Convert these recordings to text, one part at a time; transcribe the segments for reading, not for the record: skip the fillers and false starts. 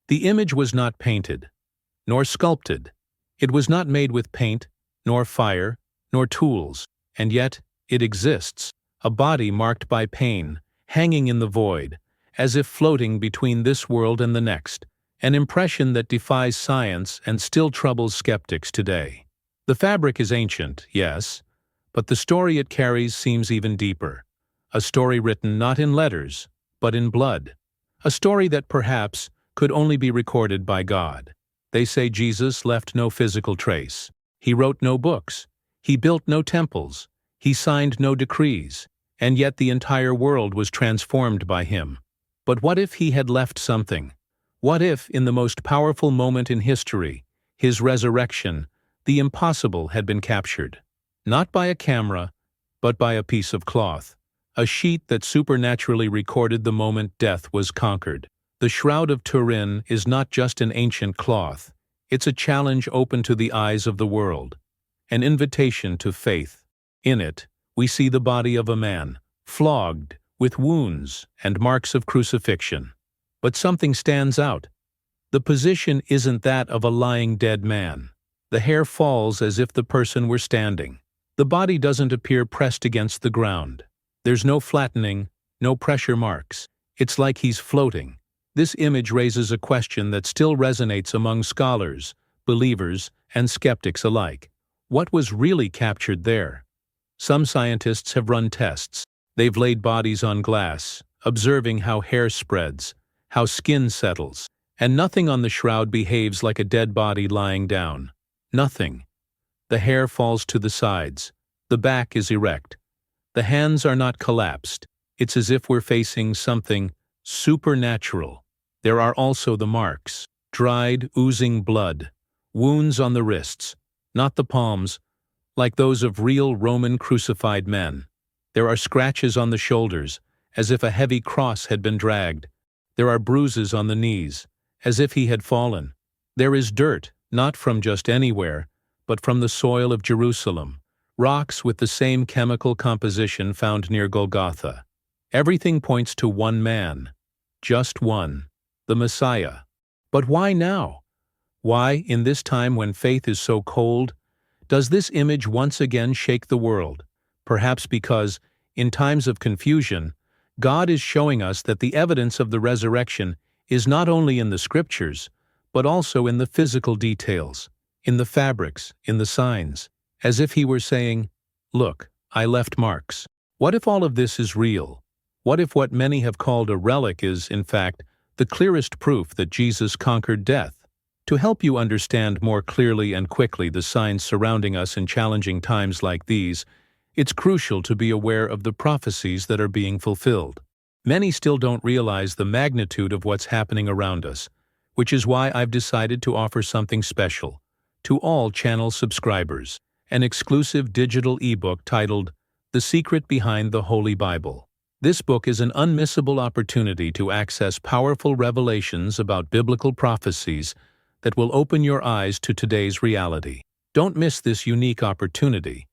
The image was not painted, nor sculpted. It was not made with paint, nor fire, nor tools, and yet it exists, a body marked by pain, hanging in the void, as if floating between this world and the next, an impression that defies science and still troubles skeptics today. The fabric is ancient, yes, but the story it carries seems even deeper. A story written not in letters, but in blood. A story that perhaps could only be recorded by God. They say Jesus left no physical trace. He wrote no books. He built no temples. He signed no decrees. And yet the entire world was transformed by him. But what if he had left something? What if, in the most powerful moment in history, his resurrection, the impossible had been captured? Not by a camera, but by a piece of cloth. A sheet that supernaturally recorded the moment death was conquered. The Shroud of Turin is not just an ancient cloth. It's a challenge open to the eyes of the world. An invitation to faith. In it, we see the body of a man, flogged, with wounds and marks of crucifixion. But something stands out. The position isn't that of a lying dead man. The hair falls as if the person were standing. The body doesn't appear pressed against the ground. There's no flattening, no pressure marks. It's like he's floating. This image raises a question that still resonates among scholars, believers, and skeptics alike. What was really captured there? Some scientists have run tests. They've laid bodies on glass, observing how hair spreads, how skin settles, and nothing on the shroud behaves like a dead body lying down. Nothing. The hair falls to the sides. The back is erect. The hands are not collapsed. It's as if we're facing something supernatural. There are also the marks, dried, oozing blood, wounds on the wrists, not the palms, like those of real Roman crucified men. There are scratches on the shoulders, as if a heavy cross had been dragged. There are bruises on the knees, as if he had fallen. There is dirt, not from just anywhere, but from the soil of Jerusalem, rocks with the same chemical composition found near Golgotha. Everything points to one man, just one, the Messiah. But why now? Why, in this time when faith is so cold, does this image once again shake the world? Perhaps because, in times of confusion, God is showing us that the evidence of the resurrection is not only in the scriptures, but also in the physical details, in the fabrics, in the signs, as if he were saying, "Look, I left marks." What if all of this is real? What if what many have called a relic is, in fact, the clearest proof that Jesus conquered death? To help you understand more clearly and quickly the signs surrounding us in challenging times like these, it's crucial to be aware of the prophecies that are being fulfilled. Many still don't realize the magnitude of what's happening around us, which is why I've decided to offer something special to all channel subscribers, an exclusive digital ebook titled The Secret Behind the Holy Bible. This book is an unmissable opportunity to access powerful revelations about biblical prophecies that will open your eyes to today's reality. Don't miss this unique opportunity.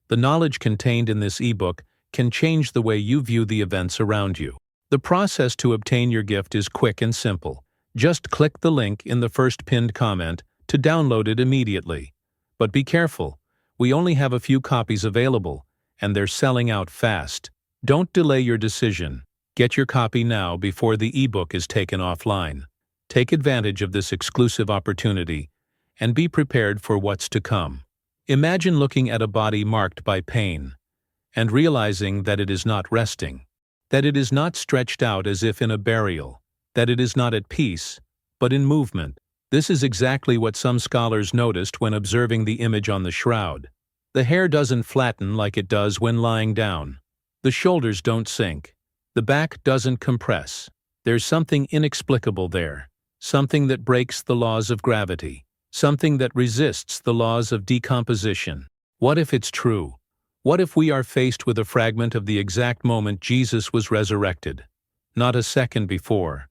The knowledge contained in this ebook can change the way you view the events around you. The process to obtain your gift is quick and simple. Just click the link in the first pinned comment to download it immediately. But be careful, we only have a few copies available, and they're selling out fast. Don't delay your decision. Get your copy now before the ebook is taken offline. Take advantage of this exclusive opportunity and be prepared for what's to come. Imagine looking at a body marked by pain and realizing that it is not resting, that it is not stretched out as if in a burial, that it is not at peace, but in movement. This is exactly what some scholars noticed when observing the image on the shroud. The hair doesn't flatten like it does when lying down. The shoulders don't sink. The back doesn't compress. There's something inexplicable there, something that breaks the laws of gravity, something that resists the laws of decomposition. What if it's true? What if we are faced with a fragment of the exact moment Jesus was resurrected? Not a second before,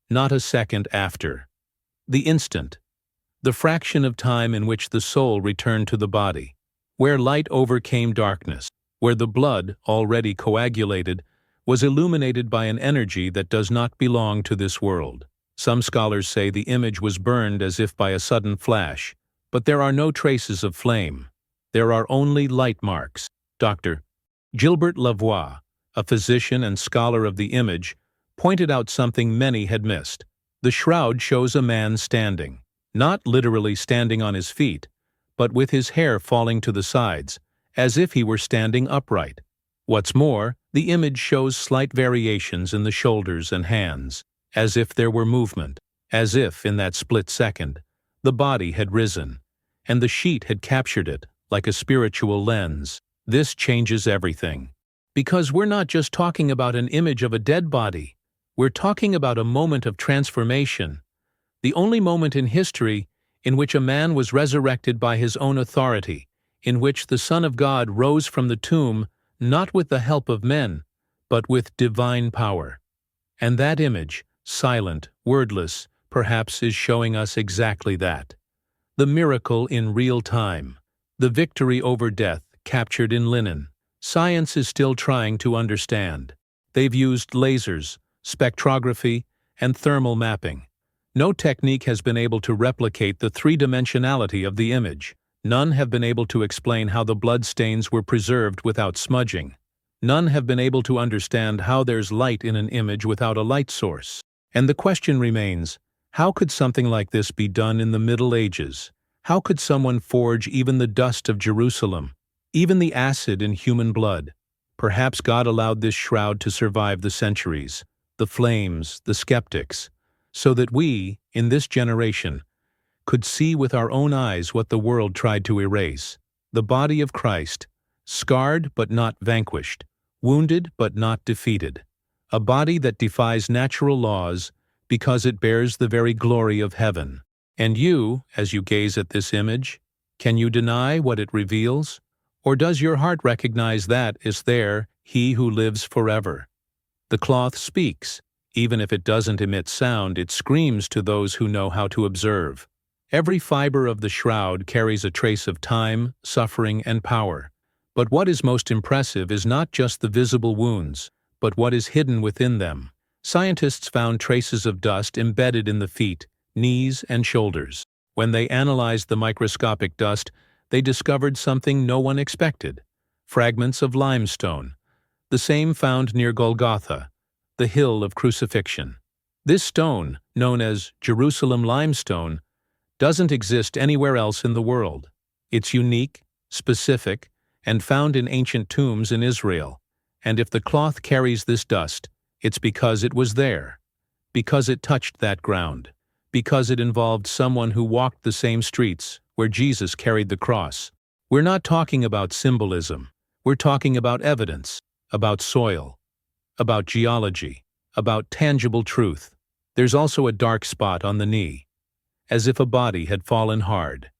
not a second after. The instant, the fraction of time in which the soul returned to the body, where light overcame darkness, where the blood, already coagulated, was illuminated by an energy that does not belong to this world. Some scholars say the image was burned as if by a sudden flash, but there are no traces of flame. There are only light marks. Dr. Gilbert Lavoie, a physician and scholar of the image, pointed out something many had missed. The shroud shows a man standing, not literally standing on his feet, but with his hair falling to the sides, as if he were standing upright. What's more, the image shows slight variations in the shoulders and hands, as if there were movement, as if, in that split second, the body had risen, and the sheet had captured it like a spiritual lens. This changes everything. Because we're not just talking about an image of a dead body, we're talking about a moment of transformation, the only moment in history in which a man was resurrected by his own authority, in which the Son of God rose from the tomb not with the help of men, but with divine power. And that image, silent, wordless, perhaps is showing us exactly that. The miracle in real time, the victory over death captured in linen. Science is still trying to understand. They've used lasers, spectrography, and thermal mapping. No technique has been able to replicate the three-dimensionality of the image. None have been able to explain how the blood stains were preserved without smudging. None have been able to understand how there's light in an image without a light source. And the question remains, how could something like this be done in the Middle Ages? How could someone forge even the dust of Jerusalem, even the acid in human blood? Perhaps God allowed this shroud to survive the centuries, the flames, the skeptics, so that we, in this generation, could see with our own eyes what the world tried to erase. The body of Christ, scarred but not vanquished, wounded but not defeated. A body that defies natural laws because it bears the very glory of heaven. And you, as you gaze at this image, can you deny what it reveals? Or does your heart recognize that is there, He who lives forever? The cloth speaks. Even if it doesn't emit sound, it screams to those who know how to observe. Every fiber of the shroud carries a trace of time, suffering, and power. But what is most impressive is not just the visible wounds, but what is hidden within them. Scientists found traces of dust embedded in the feet, knees, and shoulders. When they analyzed the microscopic dust, they discovered something no one expected: fragments of limestone, the same found near Golgotha, the hill of crucifixion. This stone, known as Jerusalem limestone, doesn't exist anywhere else in the world. It's unique, specific, and found in ancient tombs in Israel. And if the cloth carries this dust, it's because it was there, because it touched that ground, because it involved someone who walked the same streets where Jesus carried the cross. We're not talking about symbolism. We're talking about evidence, about soil, about geology, about tangible truth. There's also a dark spot on the knee, as if a body had fallen hard,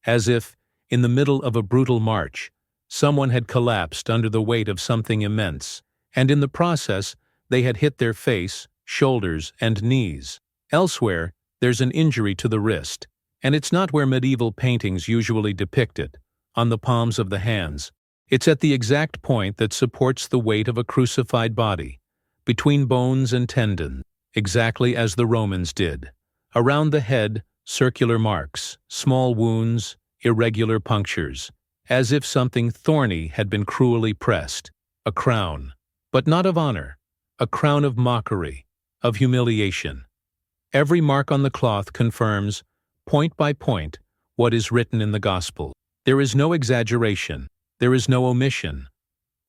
as if, in the middle of a brutal march, someone had collapsed under the weight of something immense, and in the process, they had hit their face, shoulders, and knees. Elsewhere, there's an injury to the wrist, and it's not where medieval paintings usually depict it, on the palms of the hands. It's at the exact point that supports the weight of a crucified body, between bones and tendons, exactly as the Romans did. Around the head, circular marks, small wounds, irregular punctures, as if something thorny had been cruelly pressed. A crown, but not of honor, a crown of mockery, of humiliation. Every mark on the cloth confirms, point by point, what is written in the Gospel. There is no exaggeration, there is no omission,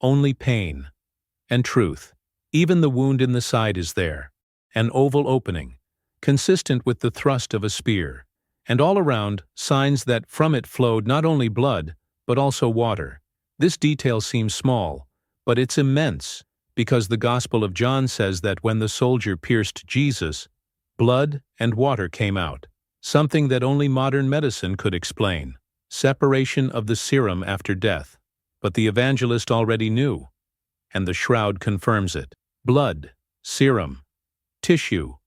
only pain and truth. Even the wound in the side is there, an oval opening, consistent with the thrust of a spear, and all around, signs that from it flowed not only blood, but also water. This detail seems small, but it's immense, because the Gospel of John says that when the soldier pierced Jesus, blood and water came out, something that only modern medicine could explain: separation of the serum after death. But the evangelist already knew, and the shroud confirms it. Blood, serum, tissue,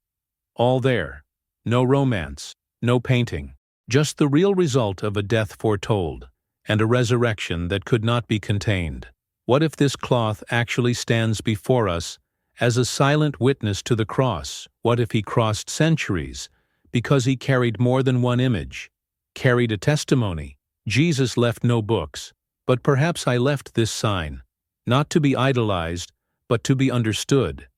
all there. No romance, no painting, just the real result of a death foretold, and a resurrection that could not be contained. What if this cloth actually stands before us as a silent witness to the cross. What if he crossed centuries, because he carried more than one image, carried a testimony? Jesus left no books, but perhaps I left this sign, not to be idolized, but to be understood,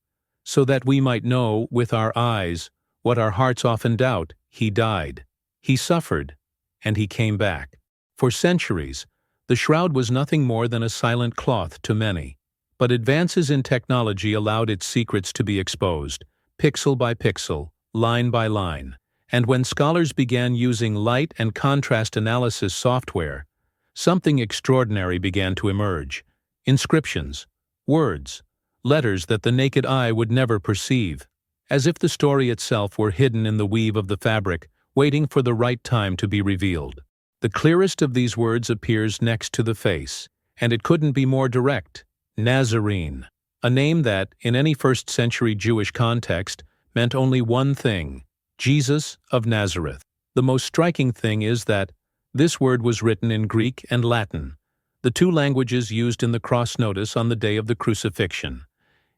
so that we might know with our eyes what our hearts often doubt. He died, he suffered, and he came back. For centuries, the shroud was nothing more than a silent cloth to many, but advances in technology allowed its secrets to be exposed, pixel by pixel, line by line. And when scholars began using light and contrast analysis software, something extraordinary began to emerge. Inscriptions, words, letters that the naked eye would never perceive, as if the story itself were hidden in the weave of the fabric, waiting for the right time to be revealed. The clearest of these words appears next to the face, and it couldn't be more direct. Nazarene, a name that, in any first-century Jewish context, meant only one thing: Jesus of Nazareth. The most striking thing is that this word was written in Greek and Latin, the two languages used in the cross notice on the day of the crucifixion,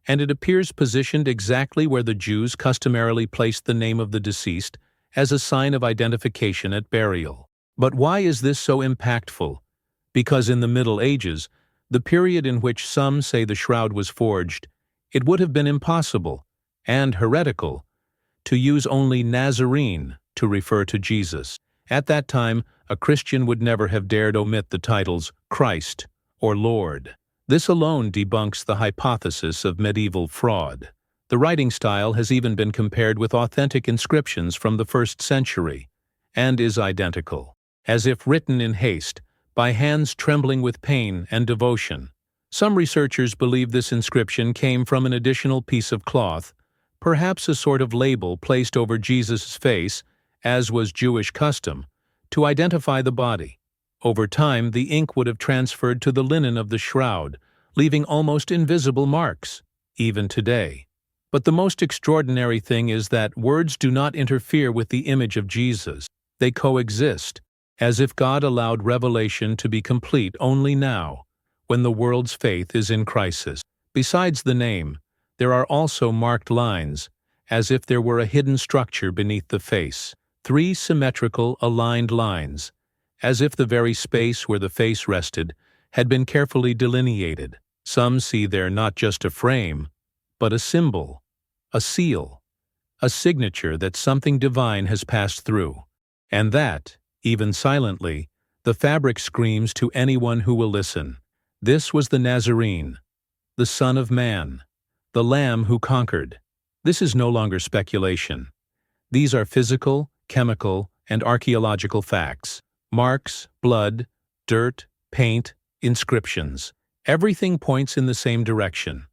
and it appears positioned exactly where the Jews customarily placed the name of the deceased as a sign of identification at burial. But why is this so impactful? Because in the Middle Ages, the period in which some say the shroud was forged, it would have been impossible and heretical to use only Nazarene to refer to Jesus. At that time, a Christian would never have dared omit the titles Christ or Lord. This alone debunks the hypothesis of medieval fraud. The writing style has even been compared with authentic inscriptions from the 1st century, and is identical, as if written in haste, by hands trembling with pain and devotion. Some researchers believe this inscription came from an additional piece of cloth, perhaps a sort of label placed over Jesus' face, as was Jewish custom, to identify the body. Over time, the ink would have transferred to the linen of the shroud, leaving almost invisible marks, even today. But the most extraordinary thing is that words do not interfere with the image of Jesus. They coexist, as if God allowed revelation to be complete only now, when the world's faith is in crisis. Besides the name, there are also marked lines, as if there were a hidden structure beneath the face. 3 symmetrical, aligned lines, as if the very space where the face rested had been carefully delineated. Some see there not just a frame, but a symbol, a seal, a signature that something divine has passed through, and that, even silently, the fabric screams to anyone who will listen. This was the Nazarene, the Son of Man, the Lamb who conquered. This is no longer speculation. These are physical, chemical, and archaeological facts. Marks, blood, dirt, paint, inscriptions. Everything points in the same direction.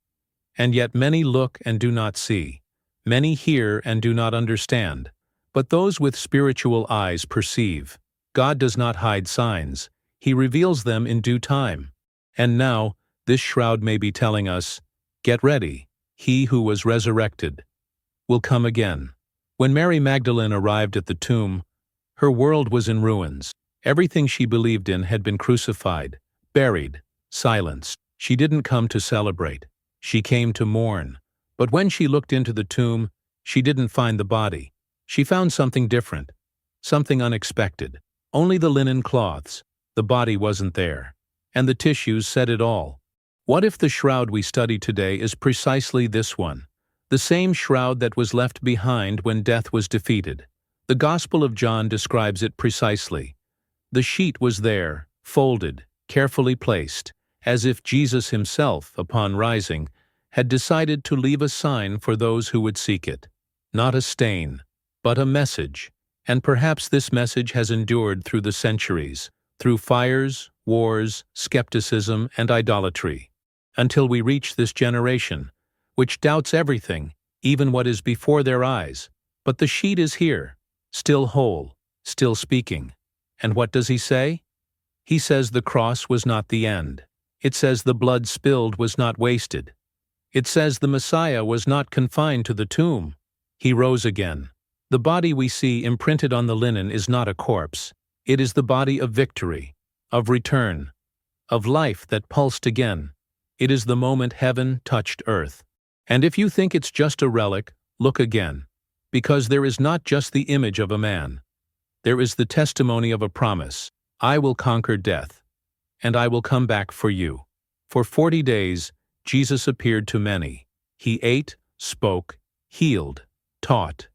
And yet many look and do not see. Many hear and do not understand. But those with spiritual eyes perceive. God does not hide signs. He reveals them in due time. And now, this shroud may be telling us, get ready. He who was resurrected will come again. When Mary Magdalene arrived at the tomb, her world was in ruins. Everything she believed in had been crucified, buried, silenced. She didn't come to celebrate. She came to mourn. But when she looked into the tomb, she didn't find the body. She found something different, something unexpected. Only the linen cloths. The body wasn't there. And the tissues said it all. What if the shroud we study today is precisely this one? The same shroud that was left behind when death was defeated. The Gospel of John describes it precisely. The sheet was there, folded, carefully placed, as if Jesus himself, upon rising, had decided to leave a sign for those who would seek it. Not a stain, but a message. And perhaps this message has endured through the centuries, through fires, wars, skepticism, and idolatry, until we reach this generation, which doubts everything, even what is before their eyes. But the sheet is here, still whole, still speaking. And what does he say? He says the cross was not the end. It says the blood spilled was not wasted. It says the Messiah was not confined to the tomb. He rose again. The body we see imprinted on the linen is not a corpse. It is the body of victory, of return, of life that pulsed again. It is the moment heaven touched earth. And if you think it's just a relic, look again. Because there is not just the image of a man. There is the testimony of a promise. I will conquer death, and I will come back for you. For 40 days, Jesus appeared to many. He ate, spoke, healed, taught.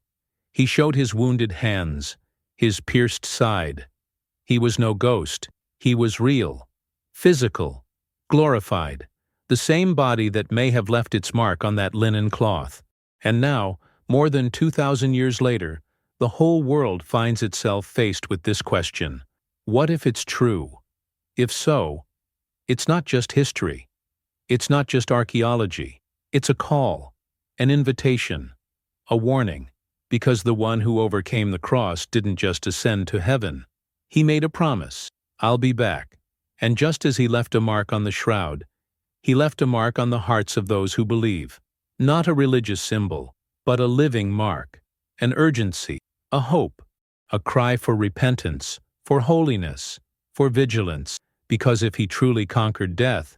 He showed his wounded hands, his pierced side. He was no ghost. He was real, physical, glorified, the same body that may have left its mark on that linen cloth. And now, more than 2,000 years later, the whole world finds itself faced with this question. What if it's true? If so, it's not just history. It's not just archaeology. It's a call, an invitation, a warning, because the one who overcame the cross didn't just ascend to heaven. He made a promise. I'll be back. And just as he left a mark on the shroud, he left a mark on the hearts of those who believe. Not a religious symbol, but a living mark, an urgency, a hope, a cry for repentance, for holiness, for vigilance, because if he truly conquered death,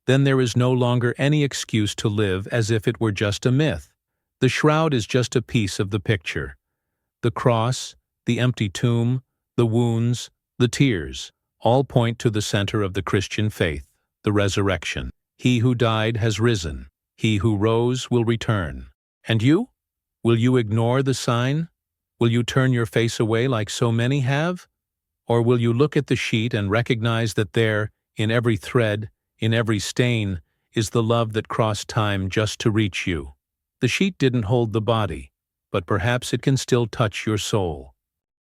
then there is no longer any excuse to live as if it were just a myth. The shroud is just a piece of the picture. The cross, the empty tomb, the wounds, the tears, all point to the center of the Christian faith, the resurrection. He who died has risen. He who rose will return. And you? Will you ignore the sign? Will you turn your face away like so many have? Or will you look at the sheet and recognize that there, in every thread, in every stain, is the love that crossed time just to reach you? The sheet didn't hold the body, but perhaps it can still touch your soul.